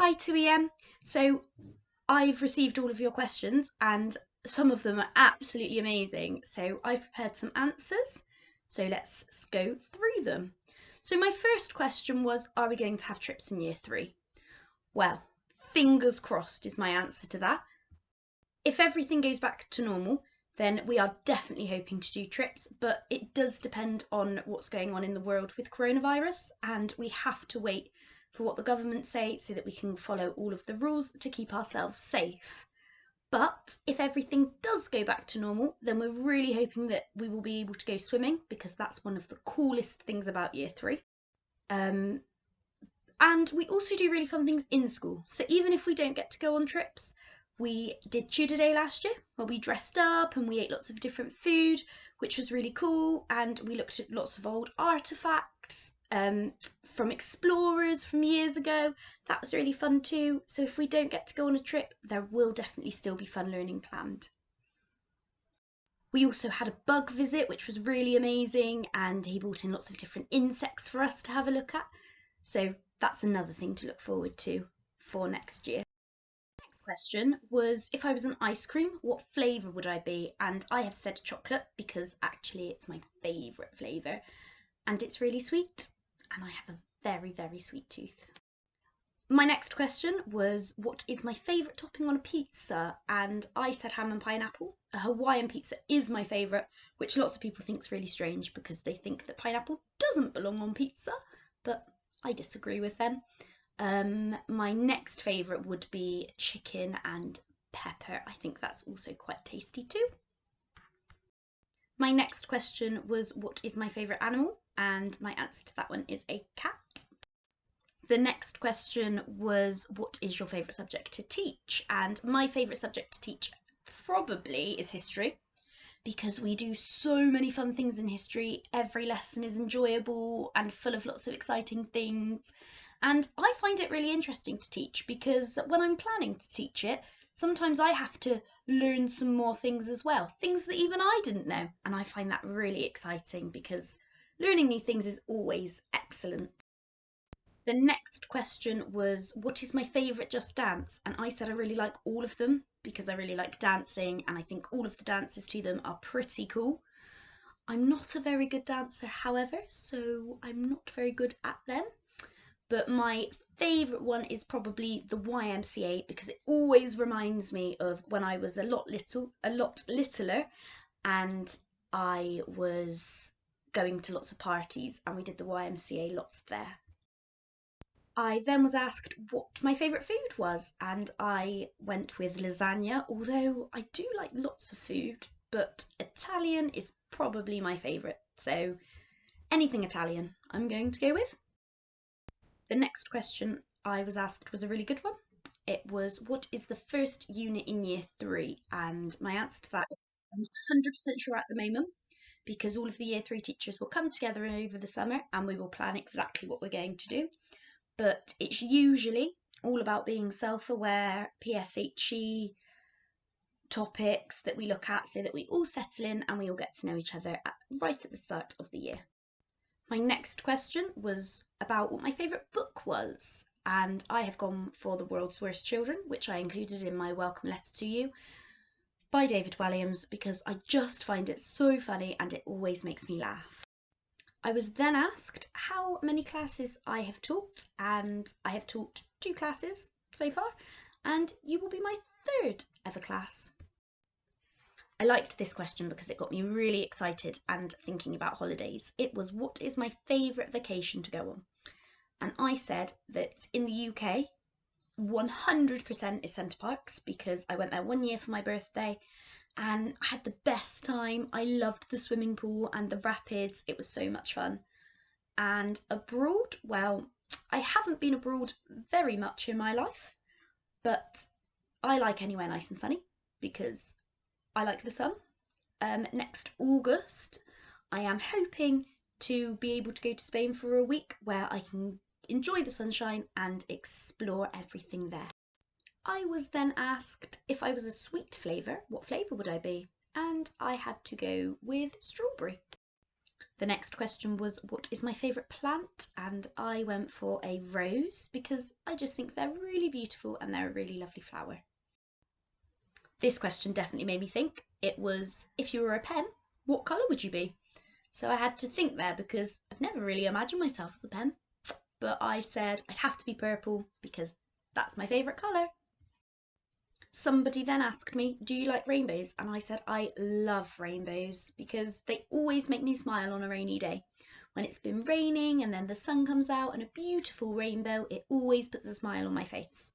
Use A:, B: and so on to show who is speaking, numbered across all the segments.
A: Hi 2EM. So I've received all of your questions and some of them are absolutely amazing. So I've prepared some answers. So let's go through them. So my first question was, are we going to have trips in year 3? Well, fingers crossed is my answer to that. If everything goes back to normal, then we are definitely hoping to do trips, but it does depend on what's going on in the world with coronavirus, and we have to wait for what the government say so that we can follow all of the rules to keep ourselves safe. But if everything does go back to normal, then we're really hoping that we will be able to go swimming, because that's one of the coolest things about year 3. And we also do really fun things in school. So even if we don't get to go on trips, we did Tudor Day last year where we dressed up and we ate lots of different food, which was really cool. And we looked at lots of old artefacts from explorers from years ago. That was really fun too. So if we don't get to go on a trip, there will definitely still be fun learning planned. We also had a bug visit, which was really amazing, and he brought in lots of different insects for us to have a look at. So that's another thing to look forward to for next year. Next question was, if I was an ice cream, what flavour would I be? And I have said chocolate because actually it's my favourite flavour and it's really sweet and I have a very, very sweet tooth. My next question was, what is my favourite topping on a pizza? And I said ham and pineapple. A Hawaiian pizza is my favourite, which lots of people think is really strange because they think that pineapple doesn't belong on pizza, but I disagree with them. My next favourite would be chicken and pepper. I think that's also quite tasty too. My next question was, what is my favourite animal? And my answer to that one is a cat. The next question was, what is your favourite subject to teach? And my favourite subject to teach probably is history, because we do so many fun things in history. Every lesson is enjoyable and full of lots of exciting things. And I find it really interesting to teach because when I'm planning to teach it, sometimes I have to learn some more things as well, things that even I didn't know. And I find that really exciting because learning new things is always excellent. The next question was, what is my favourite Just Dance? And I said I really like all of them because I really like dancing and I think all of the dances to them are pretty cool. I'm not a very good dancer, however, so I'm not very good at them. But my favourite one is probably the YMCA because it always reminds me of when I was a lot littler and I was going to lots of parties and we did the YMCA lots there. I then was asked what my favourite food was and I went with lasagna, although I do like lots of food, but Italian is probably my favourite, so anything Italian I'm going to go with. The next question I was asked was a really good one. It was, what is the first unit in year 3? And my answer to that is I'm 100% sure at the moment because all of the year 3 teachers will come together over the summer and we will plan exactly what we're going to do. But it's usually all about being self-aware, PSHE topics that we look at so that we all settle in and we all get to know each other right at the start of the year. My next question was about what my favourite book was, and I have gone for The World's Worst Children, which I included in my welcome letter to you, by David Walliams, because I just find it so funny and it always makes me laugh. I was then asked how many classes I have taught, and I have taught 2 classes so far, and you will be my 3rd ever class. I liked this question because it got me really excited and thinking about holidays. It was, what is my favourite vacation to go on? And I said that in the UK, 100% is Centre Parks because I went there 1 year for my birthday and I had the best time. I loved the swimming pool and the rapids. It was so much fun. And abroad, well, I haven't been abroad very much in my life, but I like anywhere nice and sunny because I like the sun. Next August, I am hoping to be able to go to Spain for a week where I can enjoy the sunshine and explore everything there. I was then asked if I was a sweet flavour, what flavour would I be? And I had to go with strawberry. The next question was, what is my favourite plant? And I went for a rose because I just think they're really beautiful and they're a really lovely flower. This question definitely made me think. It was, if you were a pen, what colour would you be? So I had to think there because I've never really imagined myself as a pen. But I said I'd have to be purple because that's my favourite colour. Somebody then asked me, do you like rainbows? And I said I love rainbows because they always make me smile on a rainy day. When it's been raining and then the sun comes out and a beautiful rainbow, it always puts a smile on my face.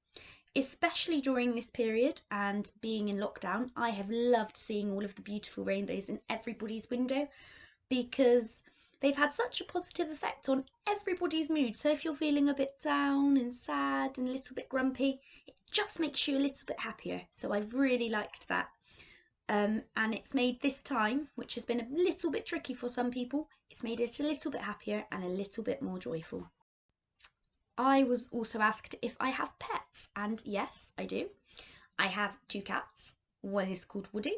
A: Especially during this period and being in lockdown, I have loved seeing all of the beautiful rainbows in everybody's window because they've had such a positive effect on everybody's mood. So if you're feeling a bit down and sad and a little bit grumpy, it just makes you a little bit happier. So I've really liked that. And it's made this time, which has been a little bit tricky for some people, it's made it a little bit happier and a little bit more joyful. I was also asked if I have pets, and yes, I do. I have 2 cats. One is called Woody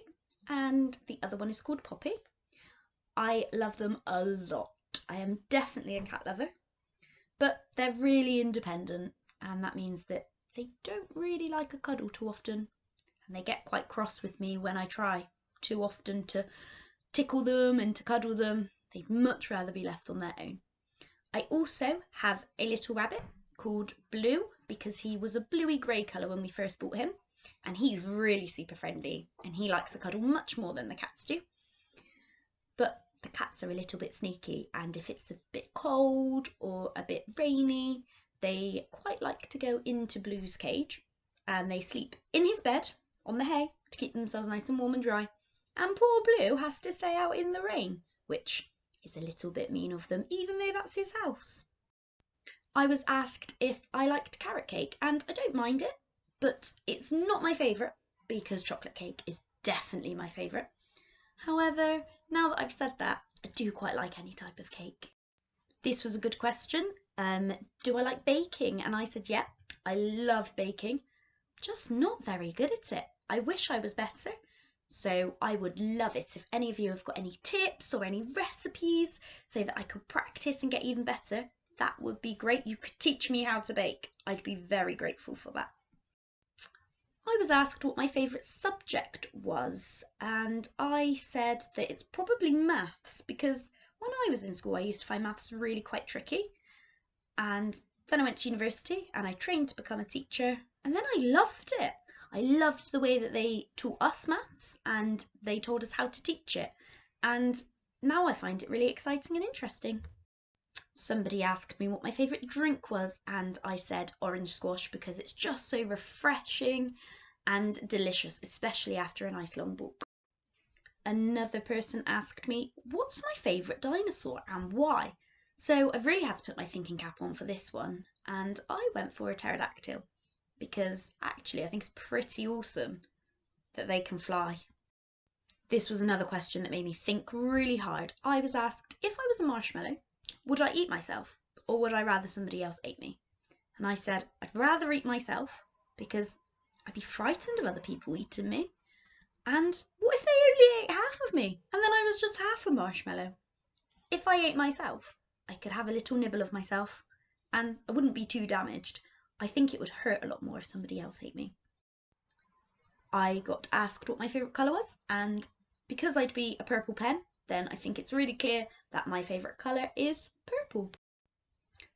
A: and the other one is called Poppy. I love them a lot. I am definitely a cat lover, but they're really independent, and that means that they don't really like a cuddle too often, and they get quite cross with me when I try too often to tickle them and to cuddle them. They'd much rather be left on their own. I also have a little rabbit called Blue because he was a bluey grey colour when we first bought him, and he's really super friendly and he likes a cuddle much more than the cats do. But the cats are a little bit sneaky, and if it's a bit cold or a bit rainy, they quite like to go into Blue's cage and they sleep in his bed on the hay to keep themselves nice and warm and dry. And poor Blue has to stay out in the rain, which is a little bit mean of them, even though that's his house. I was asked if I liked carrot cake, and I don't mind it, but it's not my favourite because chocolate cake is definitely my favourite. However, now that I've said that, I do quite like any type of cake. This was a good question. Do I like baking? And I said, yeah, I love baking, just not very good at it. I wish I was better. So I would love it if any of you have got any tips or any recipes so that I could practice and get even better. That would be great. You could teach me how to bake. I'd be very grateful for that. I was asked what my favourite subject was, and I said that it's probably maths because when I was in school I used to find maths really quite tricky, and then I went to university and I trained to become a teacher, and then I loved it. I loved the way that they taught us maths and they told us how to teach it, and now I find it really exciting and interesting. Somebody asked me what my favourite drink was, and I said orange squash because it's just so refreshing and delicious, especially after a nice long walk. Another person asked me what's my favourite dinosaur and why. So I've really had to put my thinking cap on for this one, and I went for a pterodactyl because actually I think it's pretty awesome that they can fly. This was another question that made me think really hard. I was asked if I was a marshmallow, would I eat myself or would I rather somebody else ate me? And I said I'd rather eat myself because I'd be frightened of other people eating me. And what if they only ate half of me and then I was just half a marshmallow? If I ate myself, I could have a little nibble of myself and I wouldn't be too damaged. I think it would hurt a lot more if somebody else ate me. I got asked what my favourite colour was, and because I'd be a purple pen, then I think it's really clear that my favourite colour is purple.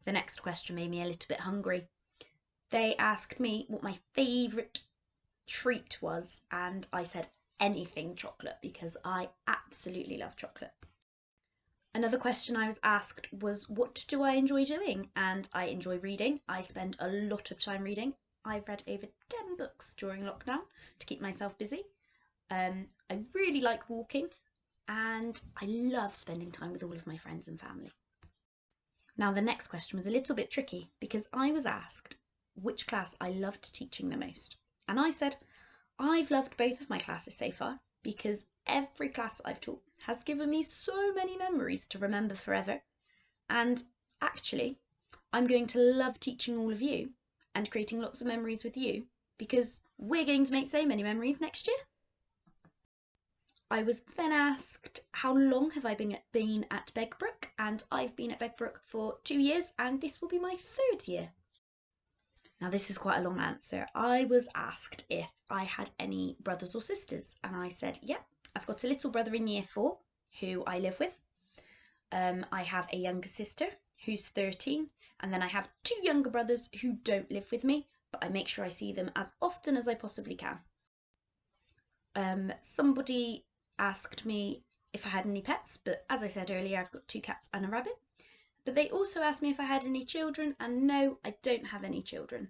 A: The next question made me a little bit hungry. They asked me what my favourite treat was, and I said anything chocolate because I absolutely love chocolate. Another question I was asked was what do I enjoy doing? And I enjoy reading. I spend a lot of time reading. I've read over 10 books during lockdown to keep myself busy. I really like walking and I love spending time with all of my friends and family. Now the next question was a little bit tricky because I was asked which class I loved teaching the most. And I said I've loved both of my classes so far because every class I've taught has given me so many memories to remember forever. And actually, I'm going to love teaching all of you and creating lots of memories with you because we're going to make so many memories next year. I was then asked how long have I been at Begbrook, and I've been at Begbrook for 2 years and this will be my 3rd year. Now, this is quite a long answer. I was asked if I had any brothers or sisters, and I said, yeah, I've got a little brother in year 4 who I live with. I have a younger sister who's 13, and then I have 2 younger brothers who don't live with me, but I make sure I see them as often as I possibly can. Somebody asked me if I had any pets, but as I said earlier, I've got 2 cats and a rabbit. But they also asked me if I had any children, and no, I don't have any children.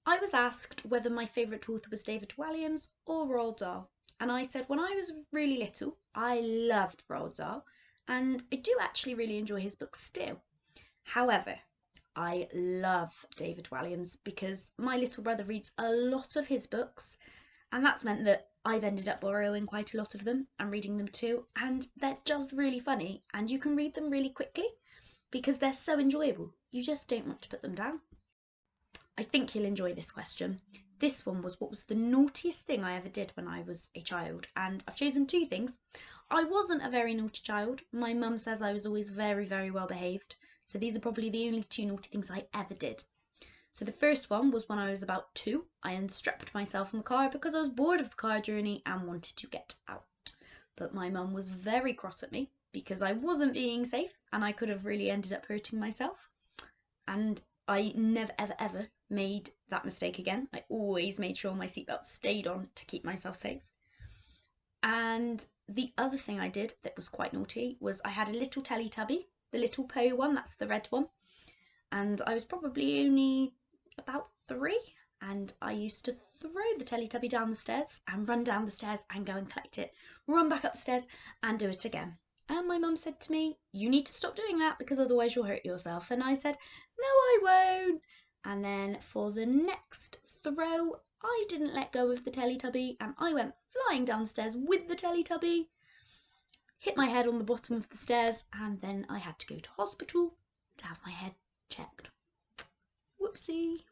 A: I was asked whether my favourite author was David Walliams or Roald Dahl, and I said when I was really little, I loved Roald Dahl, and I do actually really enjoy his books still. However, I love David Walliams because my little brother reads a lot of his books, and that's meant that I've ended up borrowing quite a lot of them and reading them too, and they're just really funny, and you can read them really quickly because they're so enjoyable. You just don't want to put them down. I think you'll enjoy this question. This one was, what was the naughtiest thing I ever did when I was a child? And I've chosen 2 things. I wasn't a very naughty child. My mum says I was always very, very well behaved. So these are probably the only 2 naughty things I ever did. So the first one was when I was about 2. I unstrapped myself from the car because I was bored of the car journey and wanted to get out. But my mum was very cross at me because I wasn't being safe and I could have really ended up hurting myself. And I never, ever, ever made that mistake again. I always made sure my seatbelt stayed on to keep myself safe. And the other thing I did that was quite naughty was I had a little Teletubby, the little Poe one, that's the red one. And I was probably only about 3, and I used to throw the Teletubby down the stairs and run down the stairs and go and collect it, run back up the stairs and do it again. And my mum said to me, you need to stop doing that because otherwise you'll hurt yourself. And I said, no, I won't. And then for the next throw, I didn't let go of the Teletubby and I went flying downstairs with the Teletubby, hit my head on the bottom of the stairs, and then I had to go to hospital to have my head checked. Whoopsie.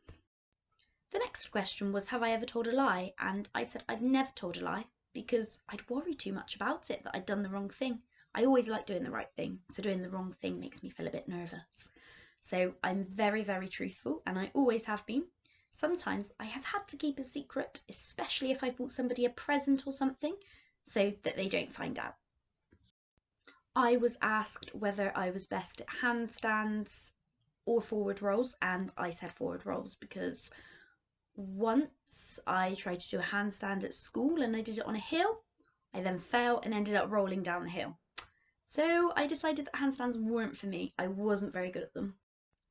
A: The next question was, have I ever told a lie? And I said I've never told a lie because I'd worry too much about it, that I'd done the wrong thing. I always like doing the right thing, so doing the wrong thing makes me feel a bit nervous. So I'm very, very truthful, and I always have been. Sometimes I have had to keep a secret, especially if I've bought somebody a present or something, so that they don't find out. I was asked whether I was best at handstands or forward rolls, and I said forward rolls because once I tried to do a handstand at school and I did it on a hill. I then fell and ended up rolling down the hill. So I decided that handstands weren't for me. I wasn't very good at them.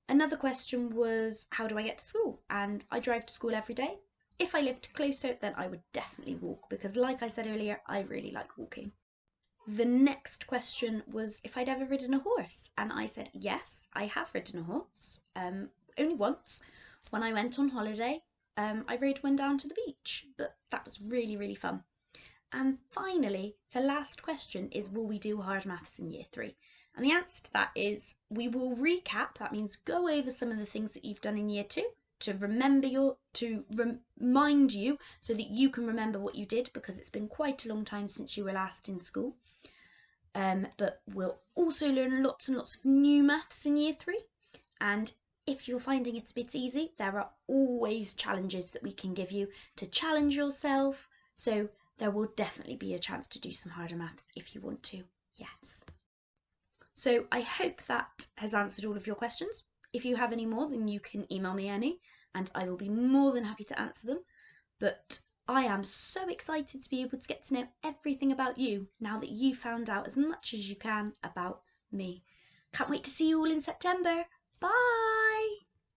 A: Another question was, how do I get to school? And I drive to school every day. If I lived closer, then I would definitely walk because, like I said earlier, I really like walking. The next question was if I'd ever ridden a horse, and I said yes, I have ridden a horse, only once. When I went on holiday, I rode one down to the beach, but that was really, really fun. And finally, the last question is, will we do hard maths in year 3? And the answer to that is we will recap, that means go over some of the things that you've done in year 2 to remind you so that you can remember what you did, because it's been quite a long time since you were last in school. But we'll also learn lots and lots of new maths in year 3. And if you're finding it a bit easy, there are always challenges that we can give you to challenge yourself. So there will definitely be a chance to do some harder maths if you want to, yes. So I hope that has answered all of your questions. If you have any more, then you can email me any, and I will be more than happy to answer them. But I am so excited to be able to get to know everything about you now that you found out as much as you can about me. Can't wait to see you all in September. Bye!